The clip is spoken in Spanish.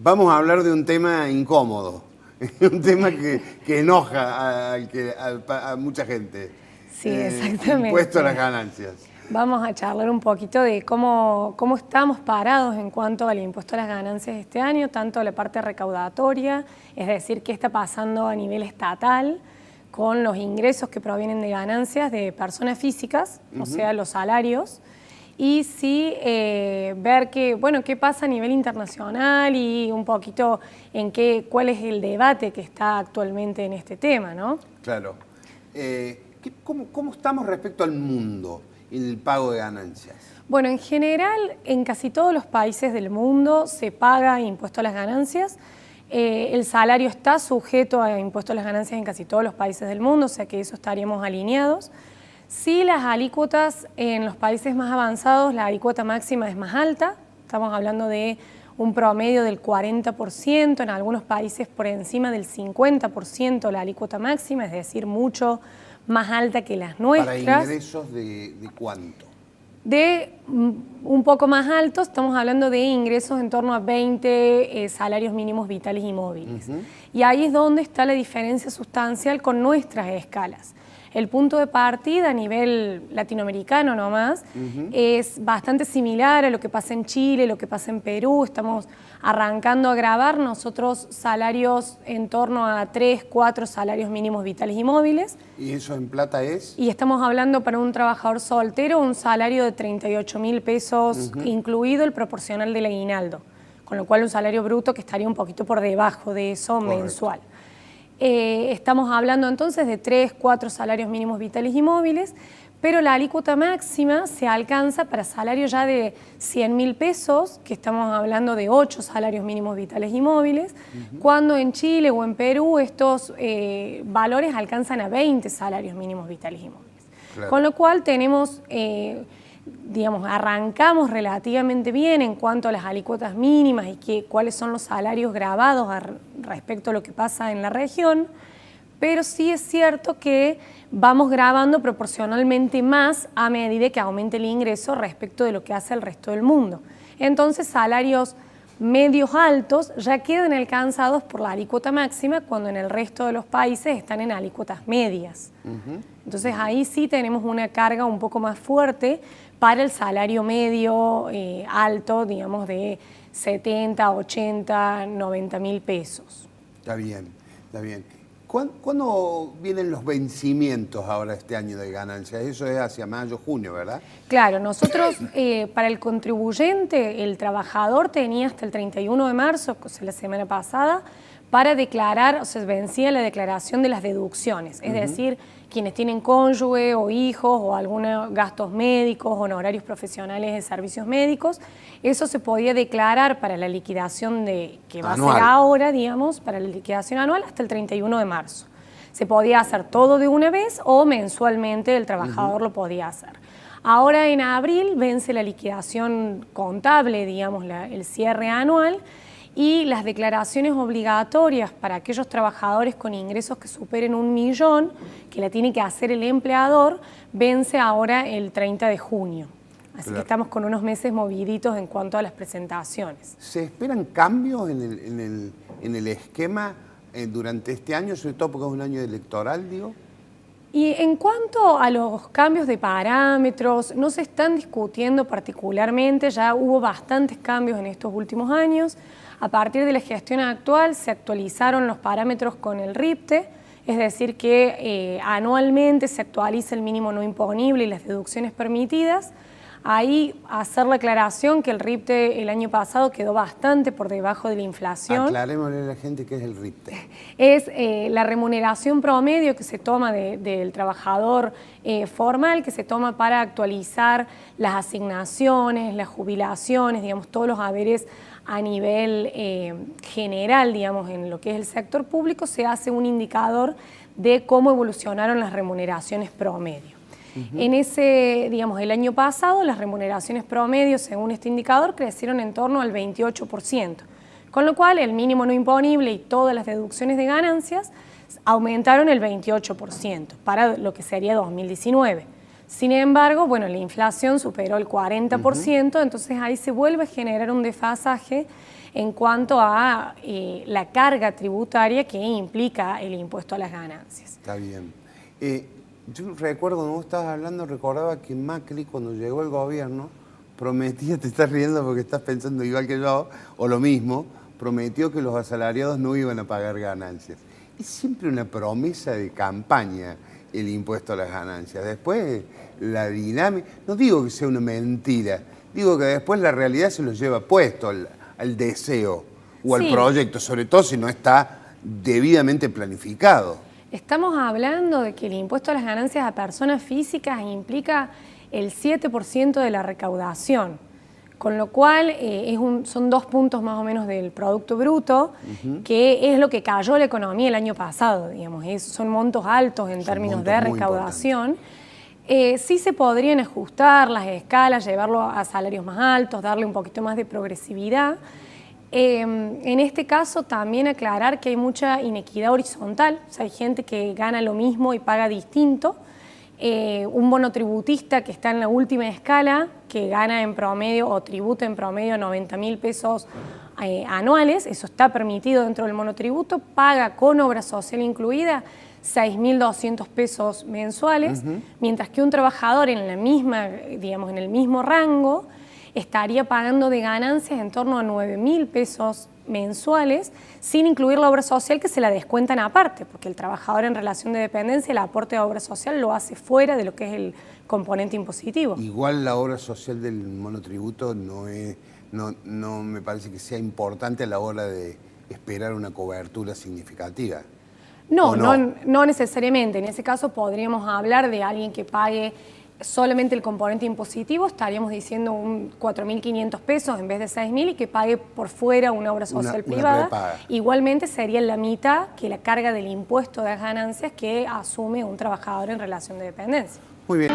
Vamos a hablar de un tema incómodo, un tema que enoja a mucha gente. Sí, exactamente. Impuesto a las ganancias. Vamos a charlar un poquito de cómo estamos parados en cuanto al impuesto a las ganancias este año, tanto la parte recaudatoria, es decir, qué está pasando a nivel estatal con los ingresos que provienen de ganancias de personas físicas, o sea, los salarios, y sí ver qué pasa a nivel internacional y un poquito cuál es el debate que está actualmente en este tema, ¿no? Claro. ¿Cómo estamos respecto al mundo en el pago de ganancias? Bueno, en general, en casi todos los países del mundo se paga impuesto a las ganancias. El salario está sujeto a impuesto a las ganancias en casi todos los países del mundo, o sea que eso estaríamos alineados. Sí, las alícuotas en los países más avanzados, la alícuota máxima es más alta, estamos hablando de un promedio del 40%, en algunos países por encima del 50% la alícuota máxima, es decir, mucho más alta que las nuestras. ¿Para ingresos de cuánto? De un poco más altos, estamos hablando de ingresos en torno a 20 salarios mínimos vitales y móviles. Y ahí es donde está la diferencia sustancial con nuestras escalas. El punto de partida a nivel latinoamericano nomás es bastante similar a lo que pasa en Chile, lo que pasa en Perú. Estamos arrancando a grabar nosotros salarios en torno a 3, 4 salarios mínimos vitales y móviles. ¿Y eso en plata es? Y estamos hablando para un trabajador soltero un salario de 38.000 pesos, incluido el proporcional del aguinaldo, con lo cual un salario bruto que estaría un poquito por debajo de eso. Correcto. Mensual. Estamos hablando entonces de 3, 4 salarios mínimos vitales y móviles, pero la alícuota máxima se alcanza para salarios ya de 100.000 pesos, que estamos hablando de 8 salarios mínimos vitales y móviles, cuando en Chile o en Perú estos valores alcanzan a 20 salarios mínimos vitales y móviles. Claro. Con lo cual tenemos, arrancamos relativamente bien en cuanto a las alícuotas mínimas y cuáles son los salarios grabados respecto a lo que pasa en la región, pero sí es cierto que vamos grabando proporcionalmente más a medida que aumente el ingreso respecto de lo que hace el resto del mundo. Entonces, salarios medios altos ya quedan alcanzados por la alícuota máxima cuando en el resto de los países están en alícuotas medias. Entonces, ahí sí tenemos una carga un poco más fuerte para el salario medio alto, digamos, de 70, 80, 90.000 pesos. Está bien, está bien. ¿Cuándo vienen los vencimientos ahora este año de ganancias? Eso es hacia mayo, junio, ¿verdad? Claro, nosotros para el contribuyente, el trabajador tenía hasta el 31 de marzo, o sea, la semana pasada, para declarar, o sea, vencía la declaración de las deducciones, es decir, quienes tienen cónyuge o hijos o algunos gastos médicos, honorarios profesionales de servicios médicos, eso se podía declarar para la liquidación que va anual. A ser ahora, digamos, para la liquidación anual hasta el 31 de marzo. Se podía hacer todo de una vez o mensualmente el trabajador lo podía hacer. Ahora en abril vence la liquidación contable, digamos, el cierre anual, y las declaraciones obligatorias para aquellos trabajadores con ingresos que superen 1 millón, que la tiene que hacer el empleador, vence ahora el 30 de junio. Así que estamos con unos meses moviditos en cuanto a las presentaciones. ¿Se esperan cambios en el esquema durante este año, sobre todo porque es un año electoral, digo? Y en cuanto a los cambios de parámetros, no se están discutiendo particularmente, ya hubo bastantes cambios en estos últimos años. A partir de la gestión actual se actualizaron los parámetros con el RIPTE, es decir que anualmente se actualiza el mínimo no imponible y las deducciones permitidas. Ahí hacer la aclaración que el RIPTE el año pasado quedó bastante por debajo de la inflación. Aclarémosle a la gente qué es el RIPTE. Es la remuneración promedio que se toma del trabajador formal, que se toma para actualizar las asignaciones, las jubilaciones, digamos, todos los haberes a nivel general, digamos, en lo que es el sector público, se hace un indicador de cómo evolucionaron las remuneraciones promedio. En ese, digamos, el año pasado las remuneraciones promedio, según este indicador, crecieron en torno al 28%, con lo cual el mínimo no imponible y todas las deducciones de ganancias aumentaron el 28% para lo que sería 2019. Sin embargo, bueno, la inflación superó el 40%, entonces ahí se vuelve a generar un desfasaje en cuanto a la carga tributaria que implica el impuesto a las ganancias. Está bien. Yo recuerdo, cuando vos estabas hablando, recordaba que Macri, cuando llegó al gobierno, prometía, te estás riendo porque estás pensando igual que yo, o lo mismo, prometió que los asalariados no iban a pagar ganancias. Es siempre una promesa de campaña el impuesto a las ganancias. Después, la dinámica, no digo que sea una mentira, digo que después la realidad se lo lleva puesto al deseo o al proyecto, sobre todo si no está debidamente planificado. Estamos hablando de que el impuesto a las ganancias a personas físicas implica el 7% de la recaudación, con lo cual son 2 puntos más o menos del Producto Bruto, que es lo que cayó la economía el año pasado, digamos. Son montos altos en términos de recaudación. Sí se podrían ajustar las escalas, llevarlo a salarios más altos, darle un poquito más de progresividad. En este caso también aclarar que hay mucha inequidad horizontal, o sea, hay gente que gana lo mismo y paga distinto. Un monotributista que está en la última escala, que gana en promedio o tributa en promedio 90.000 pesos anuales, eso está permitido dentro del monotributo, paga con obra social incluida 6.200 pesos mensuales, mientras que un trabajador en la misma, digamos, en el mismo rango, estaría pagando de ganancias en torno a 9.000 pesos mensuales, sin incluir la obra social que se la descuentan aparte, porque el trabajador en relación de dependencia, el aporte de obra social lo hace fuera de lo que es el componente impositivo. Igual la obra social del monotributo no me parece que sea importante a la hora de esperar una cobertura significativa. No necesariamente. En ese caso podríamos hablar de alguien que pague solamente el componente impositivo, estaríamos diciendo un 4.500 pesos en vez de 6.000 y que pague por fuera una obra social privada. Igualmente sería la mitad que la carga del impuesto de las ganancias que asume un trabajador en relación de dependencia. Muy bien.